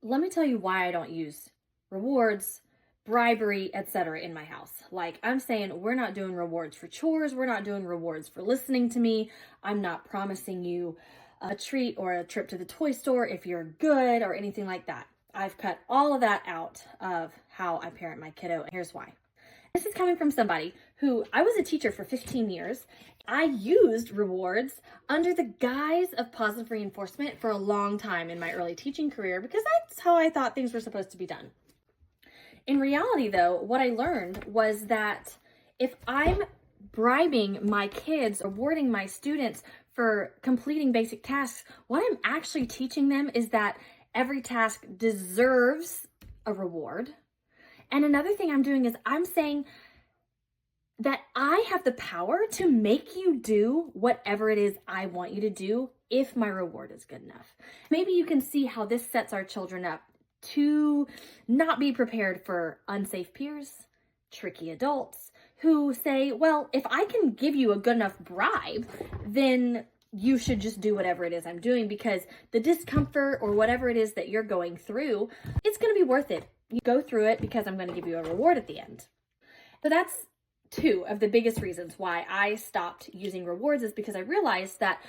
let me tell you why I don't use rewards, bribery, etc. in my house. Like, I'm saying we're not doing rewards for chores. We're not doing rewards for listening to me. I'm not promising you a treat or a trip to the toy store if you're good or anything like that. I've cut all of that out of how I parent my kiddo, and here's why. This is coming from somebody who, I was a teacher for 15 years. I used rewards under the guise of positive reinforcement for a long time in my early teaching career because that's how I thought things were supposed to be done. In reality, though, what I learned was that if I'm bribing my kids, rewarding my students for completing basic tasks, what I'm actually teaching them is that every task deserves a reward. And another thing I'm doing is I'm saying that I have the power to make you do whatever it is I want you to do if my reward is good enough. Maybe you can see how this sets our children up to not be prepared for unsafe peers, tricky adults who say, well, if I can give you a good enough bribe, then you should just do whatever it is I'm doing because the discomfort or whatever it is that you're going through, it's going to be worth it. You go through it because I'm going to give you a reward at the end. So that's two of the biggest reasons why I stopped using rewards, is because I realized that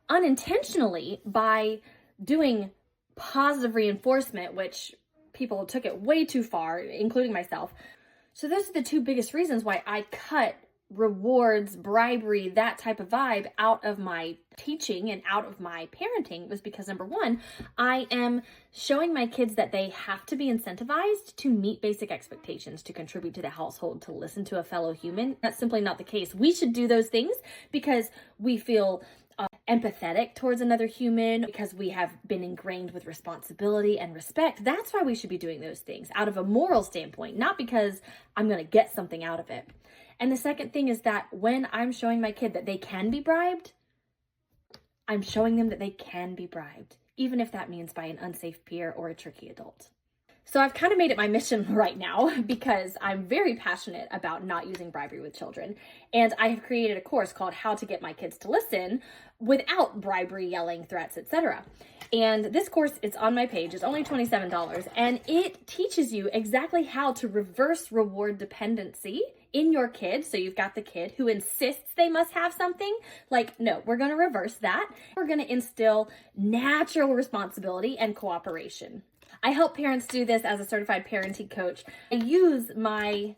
unintentionally, by doing positive reinforcement, which people took it way too far, including myself. So those are the two biggest reasons why I cut rewards, bribery, that type of vibe out of my teaching and out of my parenting, was because number one, I am showing my kids that they have to be incentivized to meet basic expectations, to contribute to the household, to listen to a fellow human. That's simply not the case. We should do those things because we feel empathetic towards another human, because we have been ingrained with responsibility and respect. That's why we should be doing those things out of a moral standpoint, not because I'm going to get something out of it. And the second thing is that when I'm showing my kid that they can be bribed, I'm showing them that they can be bribed, even if that means by an unsafe peer or a tricky adult. So I've kind of made it my mission right now because I'm very passionate about not using bribery with children. And I have created a course called How to Get My Kids to Listen Without Bribery, Yelling, Threats, etc. And this course, it's on my page. It's only $27, and it teaches you exactly how to reverse reward dependency in your kid. So you've got the kid who insists they must have something. Like, no, we're going to reverse that. We're going to instill natural responsibility and cooperation. I help parents do this as a certified parenting coach. I use my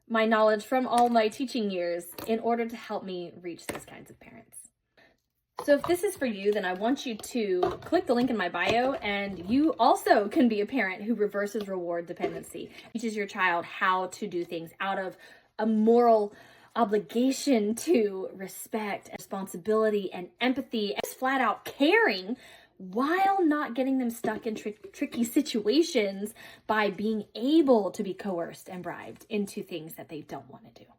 knowledge from all my teaching years in order to help me reach these kinds of parents. So if this is for you, then I want you to click the link in my bio, and you also can be a parent who reverses reward dependency, teaches your child how to do things out of a moral obligation to respect, responsibility, and empathy, and flat out caring, while not getting them stuck in tricky situations by being able to be coerced and bribed into things that they don't want to do.